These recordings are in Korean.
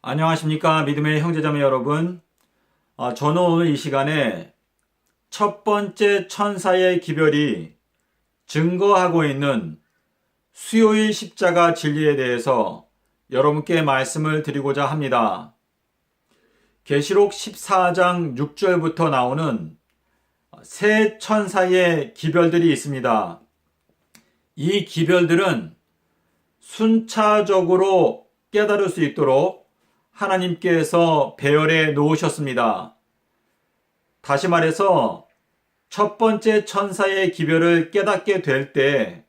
안녕하십니까 믿음의 형제자매 여러분. 저는 오늘 이 시간에 첫 번째 천사의 기별이 증거하고 있는 수요일 십자가 진리에 대해서 여러분께 말씀을 드리고자 합니다. 계시록 14장 6절부터 나오는 세 천사의 기별들이 있습니다. 이 기별들은 순차적으로 깨달을 수 있도록 하나님께서 배열해 놓으셨습니다. 다시 말해서 첫 번째 천사의 기별을 깨닫게 될 때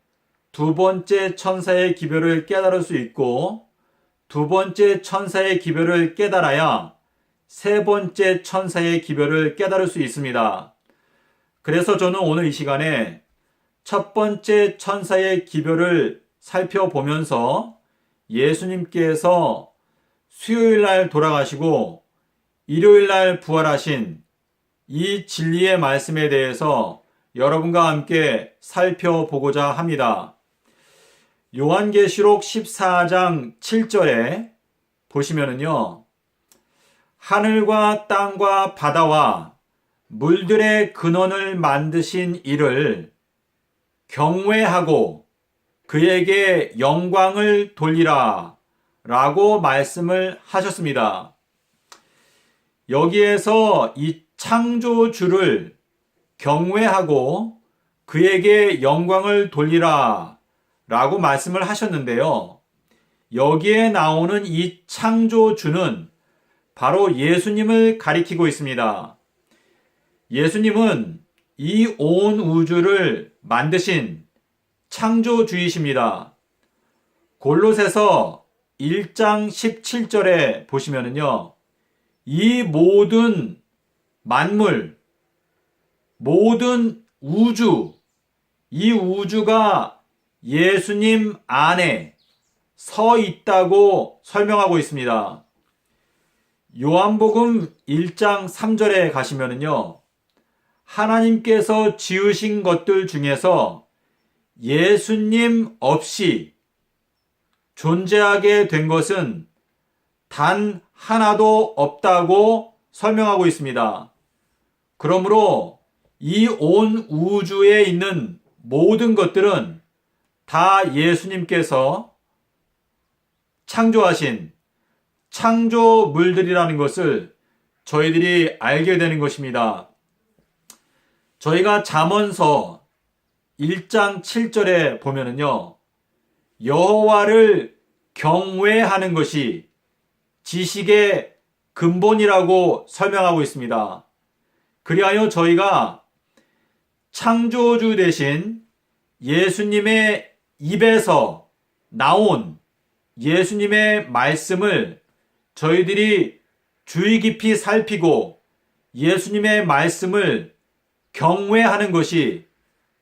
두 번째 천사의 기별을 깨달을 수 있고, 두 번째 천사의 기별을 깨달아야 세 번째 천사의 기별을 깨달을 수 있습니다. 그래서 저는 오늘 이 시간에 첫 번째 천사의 기별을 살펴보면서 예수님께서 수요일 날 돌아가시고 일요일 날 부활하신 이 진리의 말씀에 대해서 여러분과 함께 살펴보고자 합니다. 요한계시록 14장 7절에 보시면은요, 하늘과 땅과 바다와 물들의 근원을 만드신 이를 경외하고 그에게 영광을 돌리라 라고 말씀을 하셨습니다. 여기에서 이 창조주를 경외하고 그에게 영광을 돌리라 라고 말씀을 하셨는데요. 여기에 나오는 이 창조주는 바로 예수님을 가리키고 있습니다. 예수님은 이 온 우주를 만드신 창조주이십니다. 골로새서 1장 17절에 보시면은요, 이 모든 만물, 모든 우주, 이 우주가 예수님 안에 서 있다고 설명하고 있습니다. 요한복음 1장 3절에 가시면은요, 하나님께서 지으신 것들 중에서 예수님 없이 존재하게 된 것은 단 하나도 없다고 설명하고 있습니다. 그러므로 이 온 우주에 있는 모든 것들은 다 예수님께서 창조하신 창조물들이라는 것을 저희들이 알게 되는 것입니다. 저희가 잠언서 1장 7절에 보면은요, 여호와를 경외하는 것이 지식의 근본이라고 설명하고 있습니다. 그리하여 저희가 창조주 대신 예수님의 입에서 나온 예수님의 말씀을 저희들이 주의 깊이 살피고 예수님의 말씀을 경외하는 것이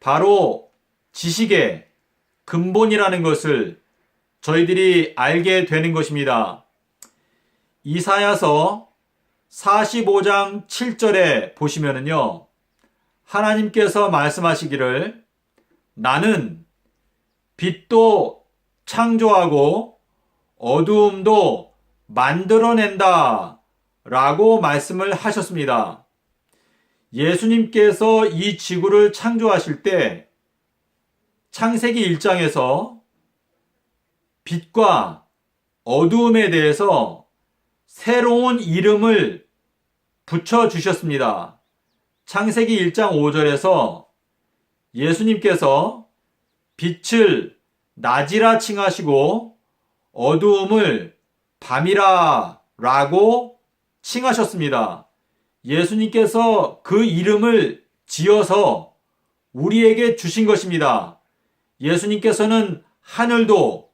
바로 지식의 근본이라는 것을 저희들이 알게 되는 것입니다. 이사야서 45장 7절에 보시면은요, 하나님께서 말씀하시기를 나는 빛도 창조하고 어두움도 만들어낸다 라고 말씀을 하셨습니다. 예수님께서 이 지구를 창조하실 때 창세기 1장에서 빛과 어두움에 대해서 새로운 이름을 붙여주셨습니다. 창세기 1장 5절에서 예수님께서 빛을 낮이라 칭하시고 어두움을 밤이라 라고 칭하셨습니다. 예수님께서 그 이름을 지어서 우리에게 주신 것입니다. 예수님께서는 하늘도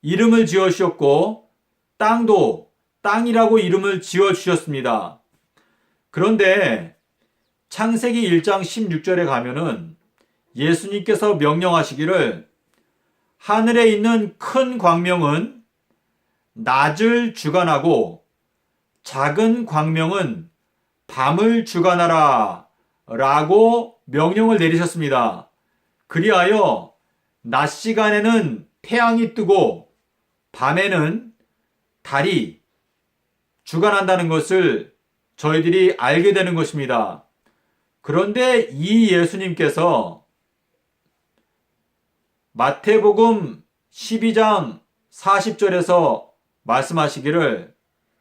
이름을 지어주셨고 땅도 땅이라고 이름을 지어주셨습니다. 그런데 창세기 1장 16절에 가면은 예수님께서 명령하시기를 하늘에 있는 큰 광명은 낮을 주관하고 작은 광명은 밤을 주관하라 라고 명령을 내리셨습니다. 그리하여 낮 시간에는 태양이 뜨고 밤에는 달이 주관한다는 것을 저희들이 알게 되는 것입니다. 그런데 이 예수님께서 마태복음 12장 40절에서 말씀하시기를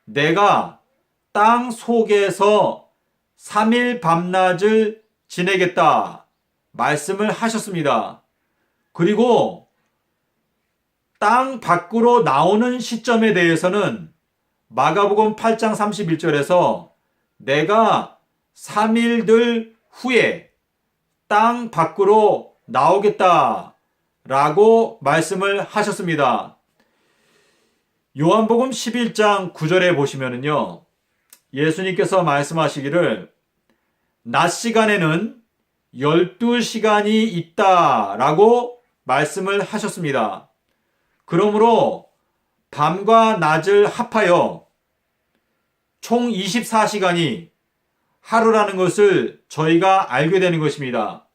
내가 땅 속에서 3일 밤낮을 지내겠다 말씀을 하셨습니다. 그리고 땅 밖으로 나오는 시점에 대해서는 마가복음 8장 31절에서 내가 3일들 후에 땅 밖으로 나오겠다 라고 말씀을 하셨습니다. 요한복음 11장 9절에 보시면은요, 예수님께서 말씀하시기를 낮 시간에는 12시간이 있다 라고 말씀을 하셨습니다. 그러므로 밤과 낮을 합하여 총 24시간이 하루라는 것을 저희가 알게 되는 것입니다.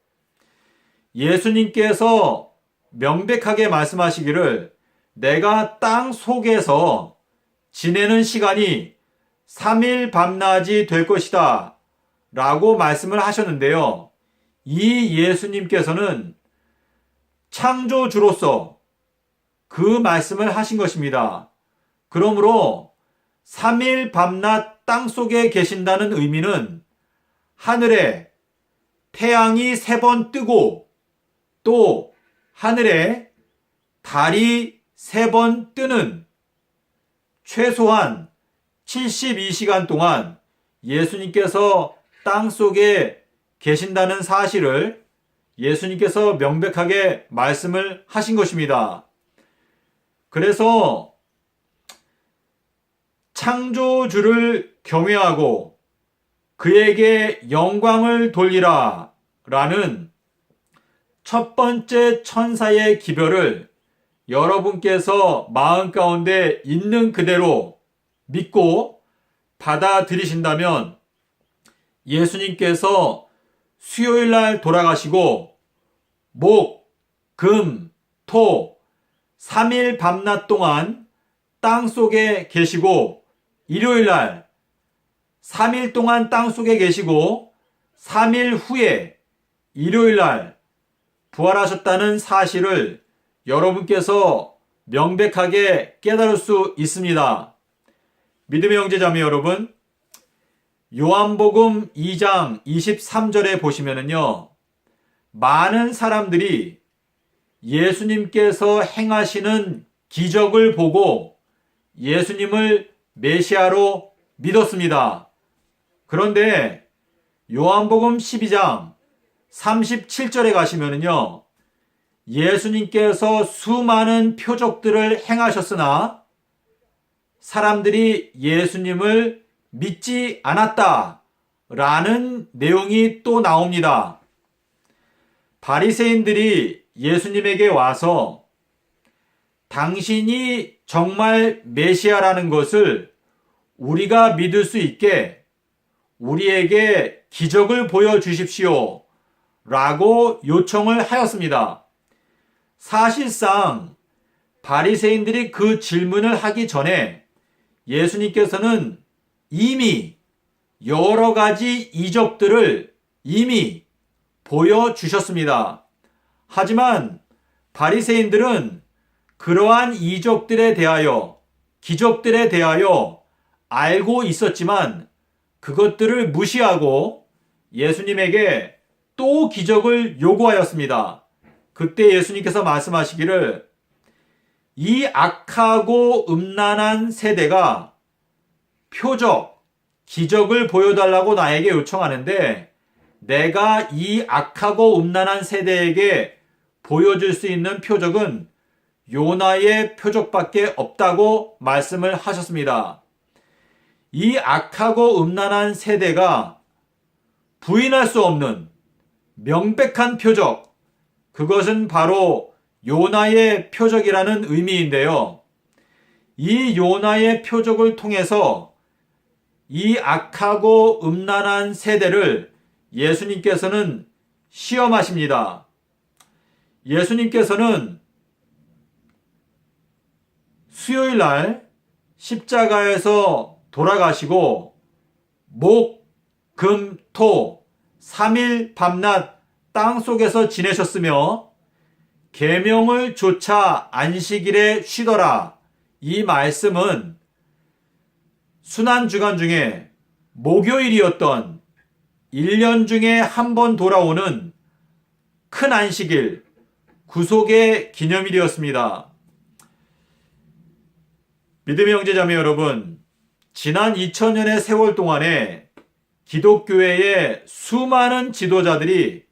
예수님께서 명백하게 말씀하시기를 내가 땅 속에서 지내는 시간이 3일 밤낮이 될 것이다 라고 말씀을 하셨는데요. 이 예수님께서는 창조주로서 그 말씀을 하신 것입니다. 그러므로 3일 밤낮 땅 속에 계신다는 의미는 하늘에 태양이 3번 뜨고 또 하늘에 달이 3번 뜨는 최소한 72시간 동안 예수님께서 땅 속에 계신다는 사실을 예수님께서 명백하게 말씀을 하신 것입니다. 그래서 창조주를 경외하고 그에게 영광을 돌리라 라는 첫 번째 천사의 기별을 여러분께서 마음 가운데 있는 그대로 믿고 받아들이신다면 예수님께서 수요일 날 돌아가시고 목, 금, 토 3일 밤낮 동안 땅 속에 계시고 일요일 날 3일 동안 땅 속에 계시고 3일 후에 일요일 날 부활하셨다는 사실을 여러분께서 명백하게 깨달을 수 있습니다. 믿음의 형제자매 여러분, 요한복음 2장 23절에 보시면은요, 많은 사람들이 예수님께서 행하시는 기적을 보고 예수님을 메시아로 믿었습니다. 그런데 요한복음 12장 37절에 가시면은요, 예수님께서 수많은 표적들을 행하셨으나 사람들이 예수님을 믿지 않았다 라는 내용이 또 나옵니다. 바리새인들이 예수님에게 와서 당신이 정말 메시아라는 것을 우리가 믿을 수 있게 우리에게 기적을 보여주십시오 라고 요청을 하였습니다. 사실상 바리새인들이 그 질문을 하기 전에 예수님께서는 이미 여러 가지 이적들을 이미 보여주셨습니다. 하지만 바리새인들은 그러한 이적들에 대하여, 기적들에 대하여 알고 있었지만 그것들을 무시하고 예수님에게 또 기적을 요구하였습니다. 그때 예수님께서 말씀하시기를 이 악하고 음란한 세대가 표적, 기적을 보여달라고 나에게 요청하는데 내가 이 악하고 음란한 세대에게 보여줄 수 있는 표적은 요나의 표적밖에 없다고 말씀을 하셨습니다. 이 악하고 음란한 세대가 부인할 수 없는 명백한 표적, 그것은 바로 요나의 표적이라는 의미인데요. 이 요나의 표적을 통해서 이 악하고 음란한 세대를 예수님께서는 시험하십니다. 예수님께서는 수요일 날 십자가에서 돌아가시고 목, 금, 토 3일 밤낮 땅속에서 지내셨으며 계명을 조차 안식일에 쉬더라. 이 말씀은 순환주간 중에 목요일이었던 1년 중에 한 번 돌아오는 큰 안식일, 구속의 기념일이었습니다. 믿음의 형제자매 여러분, 지난 2000년의 세월 동안에 기독교회의 수많은 지도자들이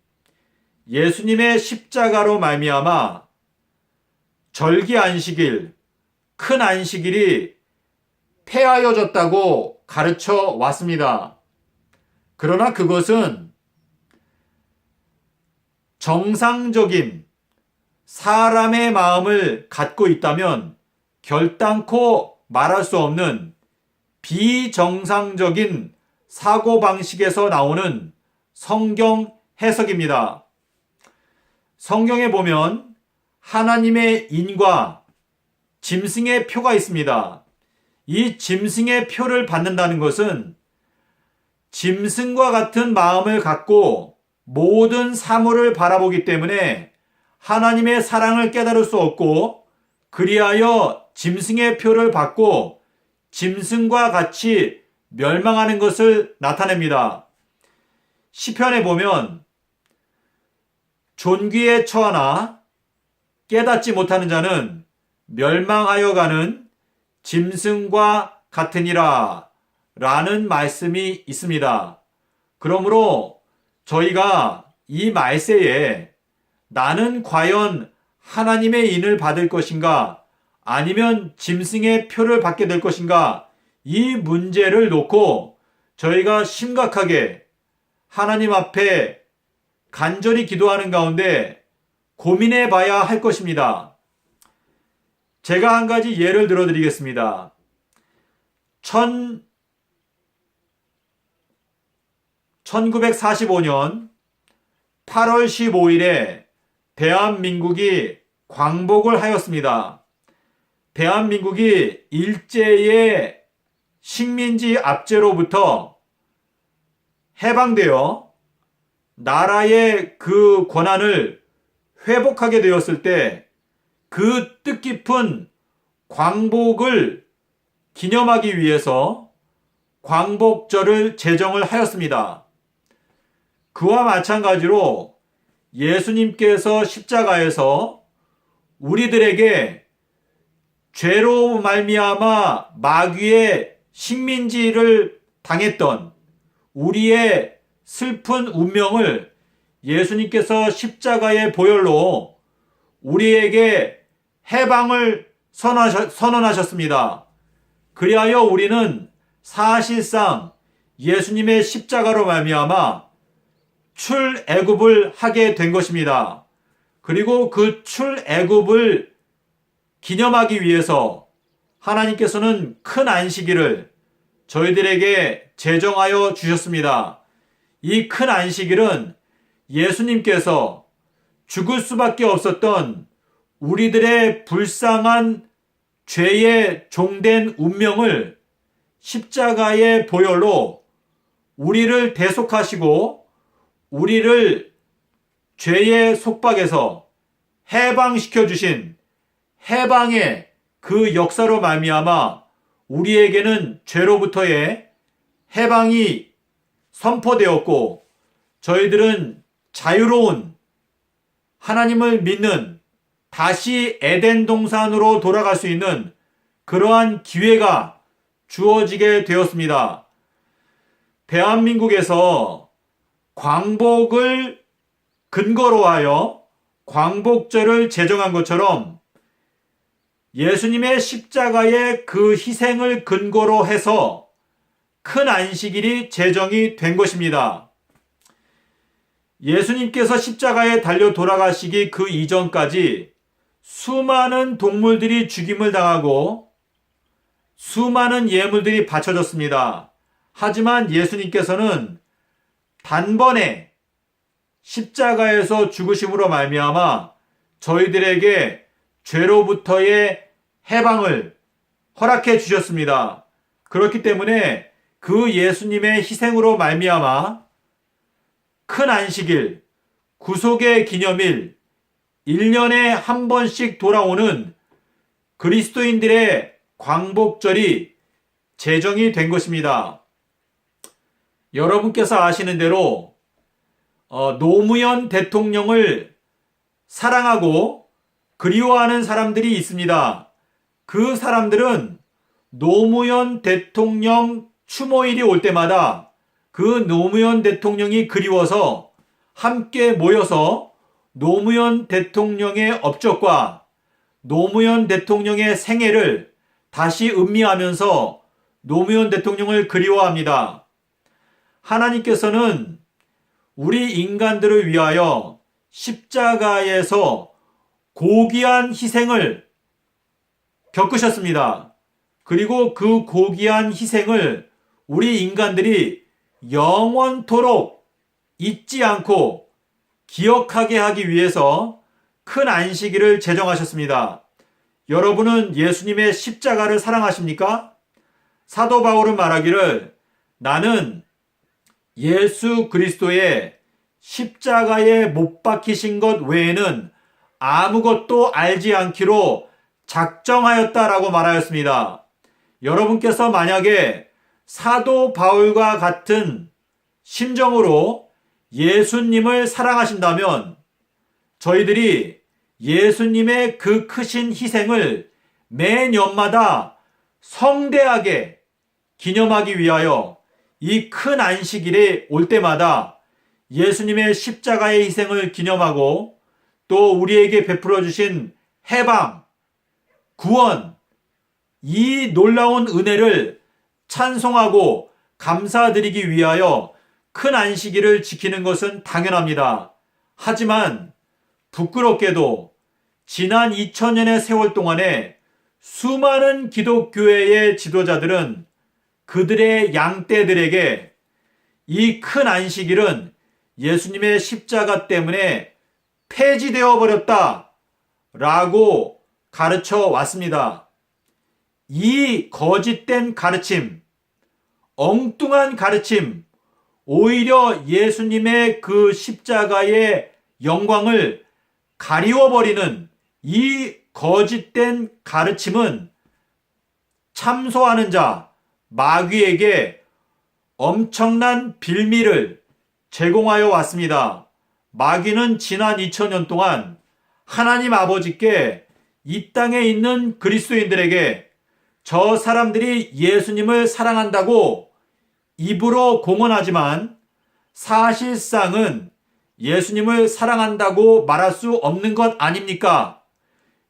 예수님의 십자가로 말미암아 절기 안식일, 큰 안식일이 폐하여졌다고 가르쳐 왔습니다. 그러나 그것은 정상적인 사람의 마음을 갖고 있다면 결단코 말할 수 없는 비정상적인 사고방식에서 나오는 성경 해석입니다. 성경에 보면 하나님의 인과 짐승의 표가 있습니다. 이 짐승의 표를 받는다는 것은 짐승과 같은 마음을 갖고 모든 사물을 바라보기 때문에 하나님의 사랑을 깨달을 수 없고, 그리하여 짐승의 표를 받고 짐승과 같이 멸망하는 것을 나타냅니다. 시편에 보면 존귀에 처하나 깨닫지 못하는 자는 멸망하여 가는 짐승과 같으니라 라는 말씀이 있습니다. 그러므로 저희가 이 말세에 나는 과연 하나님의 인을 받을 것인가 아니면 짐승의 표를 받게 될 것인가, 이 문제를 놓고 저희가 심각하게 하나님 앞에 간절히 기도하는 가운데 고민해 봐야 할 것입니다. 제가 한 가지 예를 들어 드리겠습니다. 1945년 8월 15일에 대한민국이 광복을 하였습니다. 대한민국이 일제의 식민지 압제로부터 해방되어 나라의 그 권한을 회복하게 되었을 때 그 뜻깊은 광복을 기념하기 위해서 광복절을 제정을 하였습니다. 그와 마찬가지로 예수님께서 십자가에서 우리들에게 죄로 말미암아 마귀의 식민지를 당했던 우리의 슬픈 운명을 예수님께서 십자가의 보혈로 우리에게 해방을 선언하셨습니다. 그리하여 우리는 사실상 예수님의 십자가로 말미암아 출애굽을 하게 된 것입니다. 그리고 그 출애굽을 기념하기 위해서 하나님께서는 큰 안식일을 저희들에게 제정하여 주셨습니다. 이 큰 안식일은 예수님께서 죽을 수밖에 없었던 우리들의 불쌍한 죄의 종된 운명을 십자가의 보혈로 우리를 대속하시고 우리를 죄의 속박에서 해방시켜 주신 해방의 그 역사로 말미암아 우리에게는 죄로부터의 해방이 선포되었고, 저희들은 자유로운 하나님을 믿는 다시 에덴 동산으로 돌아갈 수 있는 그러한 기회가 주어지게 되었습니다. 대한민국에서 광복을 근거로 하여 광복절을 제정한 것처럼 예수님의 십자가의 그 희생을 근거로 해서 큰 안식일이 제정이 된 것입니다. 예수님께서 십자가에 달려 돌아가시기 그 이전까지 수많은 동물들이 죽임을 당하고 수많은 예물들이 바쳐졌습니다. 하지만 예수님께서는 단번에 십자가에서 죽으심으로 말미암아 저희들에게 죄로부터의 해방을 허락해 주셨습니다. 그렇기 때문에 그 예수님의 희생으로 말미암아 큰 안식일, 구속의 기념일, 1년에 한 번씩 돌아오는 그리스도인들의 광복절이 제정이 된 것입니다. 여러분께서 아시는 대로 노무현 대통령을 사랑하고 그리워하는 사람들이 있습니다. 그 사람들은 노무현 대통령 추모일이 올 때마다 그 노무현 대통령이 그리워서 함께 모여서 노무현 대통령의 업적과 노무현 대통령의 생애를 다시 음미하면서 노무현 대통령을 그리워합니다. 하나님께서는 우리 인간들을 위하여 십자가에서 고귀한 희생을 겪으셨습니다. 그리고 그 고귀한 희생을 우리 인간들이 영원토록 잊지 않고 기억하게 하기 위해서 큰 안식일을 제정하셨습니다. 여러분은 예수님의 십자가를 사랑하십니까? 사도 바울은 말하기를 나는 예수 그리스도의 십자가에 못 박히신 것 외에는 아무것도 알지 않기로 작정하였다라고 말하였습니다. 여러분께서 만약에 사도 바울과 같은 심정으로 예수님을 사랑하신다면 저희들이 예수님의 그 크신 희생을 매년마다 성대하게 기념하기 위하여 이 큰 안식일에 올 때마다 예수님의 십자가의 희생을 기념하고 또 우리에게 베풀어 주신 해방, 구원, 이 놀라운 은혜를 찬송하고 감사드리기 위하여 큰 안식일을 지키는 것은 당연합니다. 하지만 부끄럽게도 지난 2000년의 세월 동안에 수많은 기독교회의 지도자들은 그들의 양떼들에게 이 큰 안식일은 예수님의 십자가 때문에 폐지되어 버렸다 라고 가르쳐 왔습니다. 이 거짓된 가르침, 엉뚱한 가르침, 오히려 예수님의 그 십자가의 영광을 가리워버리는 이 거짓된 가르침은 참소하는 자, 마귀에게 엄청난 빌미를 제공하여 왔습니다. 마귀는 지난 2000년 동안 하나님 아버지께 이 땅에 있는 그리스도인들에게 저 사람들이 예수님을 사랑한다고 입으로 공언하지만 사실상은 예수님을 사랑한다고 말할 수 없는 것 아닙니까?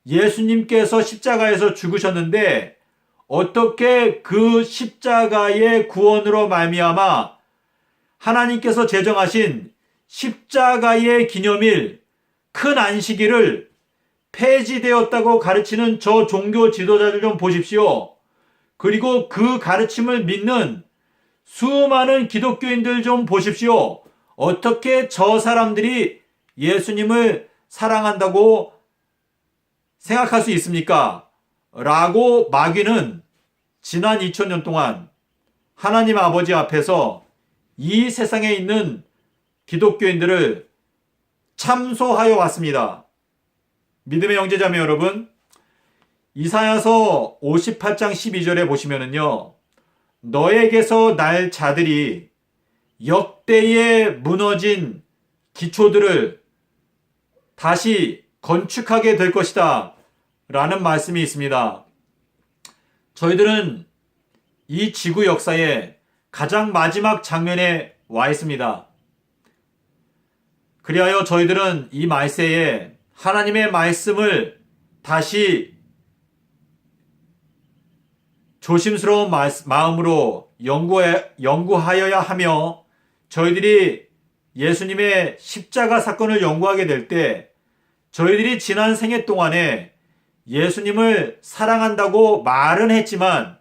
예수님께서 십자가에서 죽으셨는데 어떻게 그 십자가의 구원으로 말미암아 하나님께서 제정하신 십자가의 기념일 큰 안식일을 폐지되었다고 가르치는 저 종교 지도자들 좀 보십시오. 그리고 그 가르침을 믿는 수많은 기독교인들 좀 보십시오. 어떻게 저 사람들이 예수님을 사랑한다고 생각할 수 있습니까? 라고 마귀는 지난 2000년 동안 하나님 아버지 앞에서 이 세상에 있는 기독교인들을 참소하여 왔습니다. 믿음의 형제자매 여러분, 이사야서 58장 12절에 보시면은요, 너에게서 날 자들이 역대에 무너진 기초들을 다시 건축하게 될 것이다 라는 말씀이 있습니다. 저희들은 이 지구 역사의 가장 마지막 장면에 와 있습니다. 그리하여 저희들은 이 말세에 하나님의 말씀을 다시 조심스러운 마음으로 연구하여야 하며 저희들이 예수님의 십자가 사건을 연구하게 될 때 저희들이 지난 생애 동안에 예수님을 사랑한다고 말은 했지만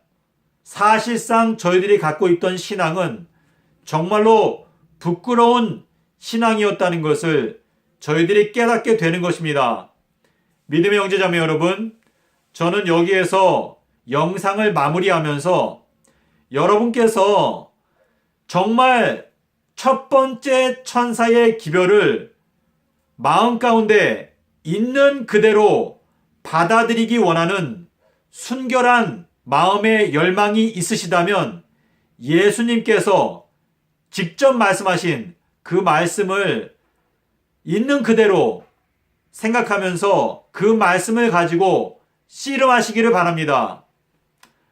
사실상 저희들이 갖고 있던 신앙은 정말로 부끄러운 신앙이었다는 것을 저희들이 깨닫게 되는 것입니다. 믿음의 형제자매 여러분, 저는 여기에서 영상을 마무리하면서 여러분께서 정말 첫 번째 천사의 기별을 마음 가운데 있는 그대로 받아들이기 원하는 순결한 마음의 열망이 있으시다면 예수님께서 직접 말씀하신 그 말씀을 있는 그대로 생각하면서 그 말씀을 가지고 씨름하시기를 바랍니다.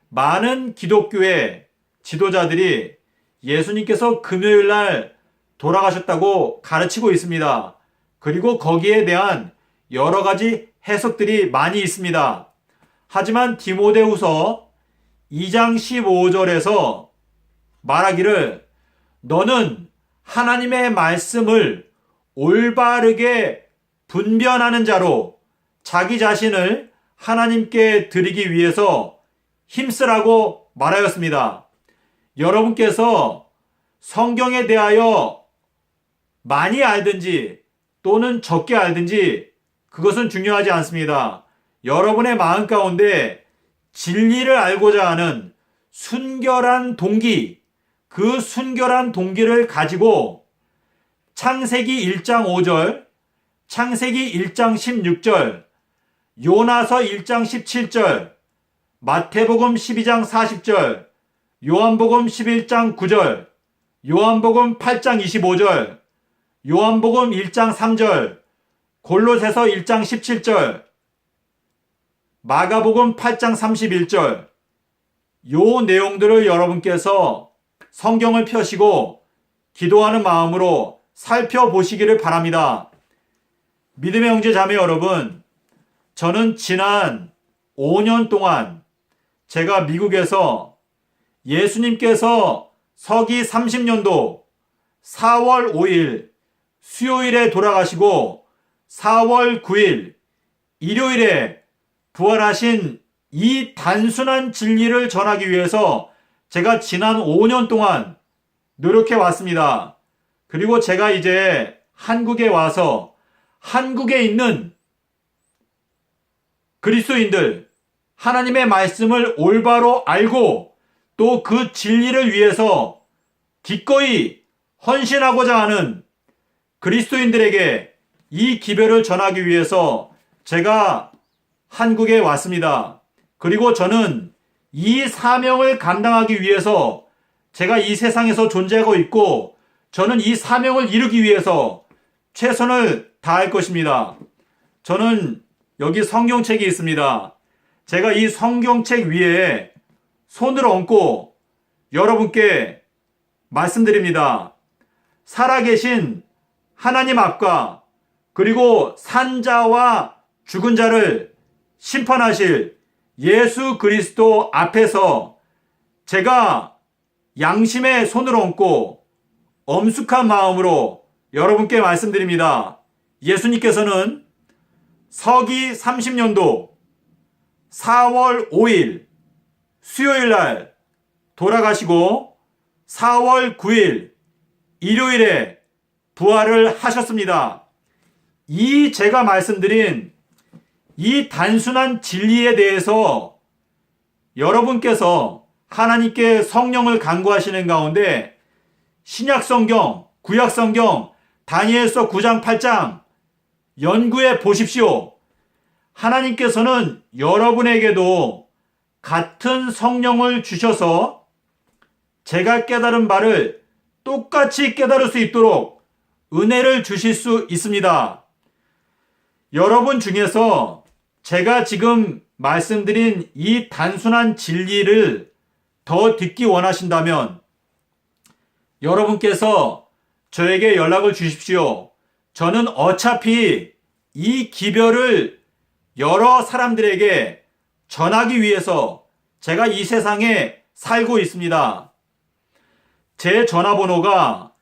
많은 기독교의 지도자들이 예수님께서 금요일 날 돌아가셨다고 가르치고 있습니다. 그리고 거기에 대한 여러 가지 해석들이 많이 있습니다. 하지만 디모데후서 2장 15절에서 말하기를 너는 하나님의 말씀을 올바르게 분별하는 자로 자기 자신을 하나님께 드리기 위해서 힘쓰라고 말하였습니다. 여러분께서 성경에 대하여 많이 알든지 또는 적게 알든지 그것은 중요하지 않습니다. 여러분의 마음 가운데 진리를 알고자 하는 순결한 동기, 그 순결한 동기를 가지고 창세기 1장 5절, 창세기 1장 16절, 요나서 1장 17절, 마태복음 12장 40절, 요한복음 11장 9절, 요한복음 8장 25절, 요한복음 1장 3절, 골로새서 1장 17절, 마가복음 8장 31절, 요 내용들을 여러분께서 성경을 펴시고 기도하는 마음으로 살펴보시기를 바랍니다. 믿음의 형제 자매 여러분, 저는 지난 5년 동안 제가 미국에서 예수님께서 서기 30년도 4월 5일 수요일에 돌아가시고 4월 9일 일요일에 부활하신 이 단순한 진리를 전하기 위해서 제가 지난 5년 동안 노력해 왔습니다. 그리고 제가 이제 한국에 와서 한국에 있는 그리스도인들, 하나님의 말씀을 올바로 알고 또 그 진리를 위해서 기꺼이 헌신하고자 하는 그리스도인들에게 이 기별을 전하기 위해서 제가 한국에 왔습니다. 그리고 저는 이 사명을 감당하기 위해서 제가 이 세상에서 존재하고 있고 저는 이 사명을 이루기 위해서 최선을 다할 것입니다. 저는 여기 성경책이 있습니다. 제가 이 성경책 위에 손을 얹고 여러분께 말씀드립니다. 살아계신 하나님 앞과 그리고 산자와 죽은 자를 심판하실 예수 그리스도 앞에서 제가 양심의 손을 얹고 엄숙한 마음으로 여러분께 말씀드립니다. 예수님께서는 서기 30년도 4월 5일 수요일 날 돌아가시고 4월 9일 일요일에 부활을 하셨습니다. 이 제가 말씀드린 이 단순한 진리에 대해서 여러분께서 하나님께 성령을 간구하시는 가운데 신약성경, 구약성경, 다니엘서 9장 8장 연구해 보십시오. 하나님께서는 여러분에게도 같은 성령을 주셔서 제가 깨달은 바를 똑같이 깨달을 수 있도록 은혜를 주실 수 있습니다. 여러분 중에서 제가 지금 말씀드린 이 단순한 진리를 더 듣기 원하신다면 여러분께서 저에게 연락을 주십시오. 저는 어차피 이 기별을 여러 사람들에게 전하기 위해서 제가 이 세상에 살고 있습니다. 제 전화번호가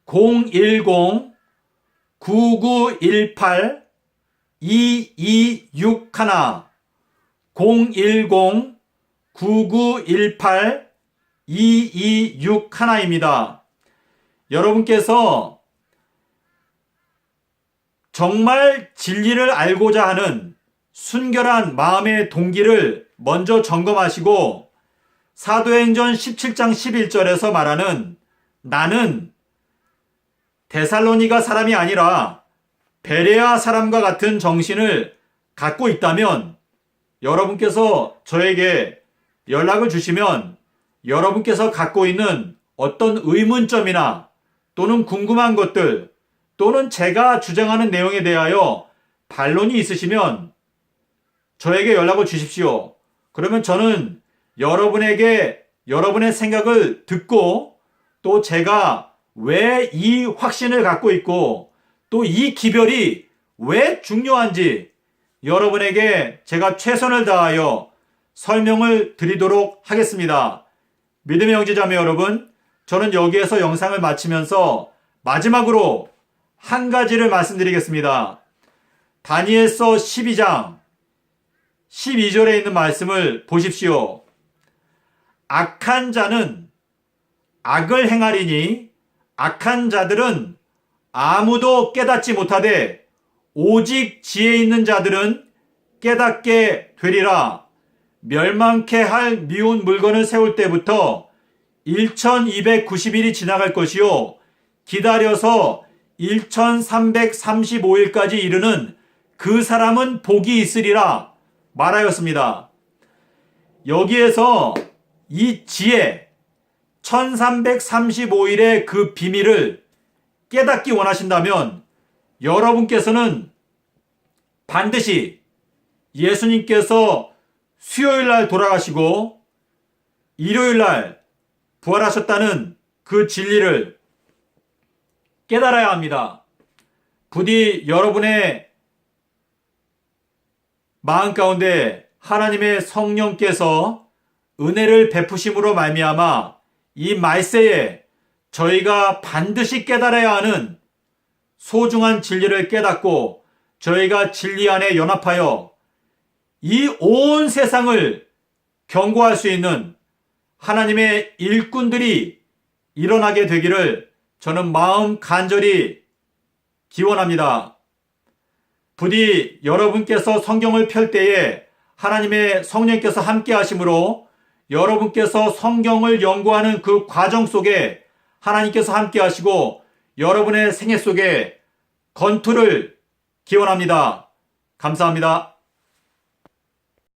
010-9918-2261 010-9918-2261입니다. 여러분께서 정말 진리를 알고자 하는 순결한 마음의 동기를 먼저 점검하시고 사도행전 17장 11절에서 말하는 나는 데살로니가 사람이 아니라 베레아 사람과 같은 정신을 갖고 있다면 여러분께서 저에게 연락을 주시면 여러분께서 갖고 있는 어떤 의문점이나 또는 궁금한 것들 또는 제가 주장하는 내용에 대하여 반론이 있으시면 저에게 연락을 주십시오. 그러면 저는 여러분에게 여러분의 생각을 듣고 또 제가 왜 이 확신을 갖고 있고 또 이 기별이 왜 중요한지 여러분에게 제가 최선을 다하여 설명을 드리도록 하겠습니다. 믿음의 형제자매 여러분, 저는 여기에서 영상을 마치면서 마지막으로 한 가지를 말씀드리겠습니다. 다니엘서 12장 12절에 있는 말씀을 보십시오. 악한 자는 악을 행하리니 악한 자들은 아무도 깨닫지 못하되 오직 지혜 있는 자들은 깨닫게 되리라. 멸망케 할 미운 물건을 세울 때부터 1290일이 지나갈 것이요 기다려서 1335일까지 이르는 그 사람은 복이 있으리라 말하였습니다. 여기에서 이 지혜 1335일의 그 비밀을 깨닫기 원하신다면 여러분께서는 반드시 예수님께서 수요일 날 돌아가시고 일요일 날 부활하셨다는 그 진리를 깨달아야 합니다. 부디 여러분의 마음 가운데 하나님의 성령께서 은혜를 베푸심으로 말미암아 이 말세에 저희가 반드시 깨달아야 하는 소중한 진리를 깨닫고 저희가 진리 안에 연합하여 이 온 세상을 경고할 수 있는 하나님의 일꾼들이 일어나게 되기를 저는 마음 간절히 기원합니다. 부디 여러분께서 성경을 펼 때에 하나님의 성령께서 함께 하심으로 여러분께서 성경을 연구하는 그 과정 속에 하나님께서 함께 하시고 여러분의 생애 속에 건투를 기원합니다. 감사합니다.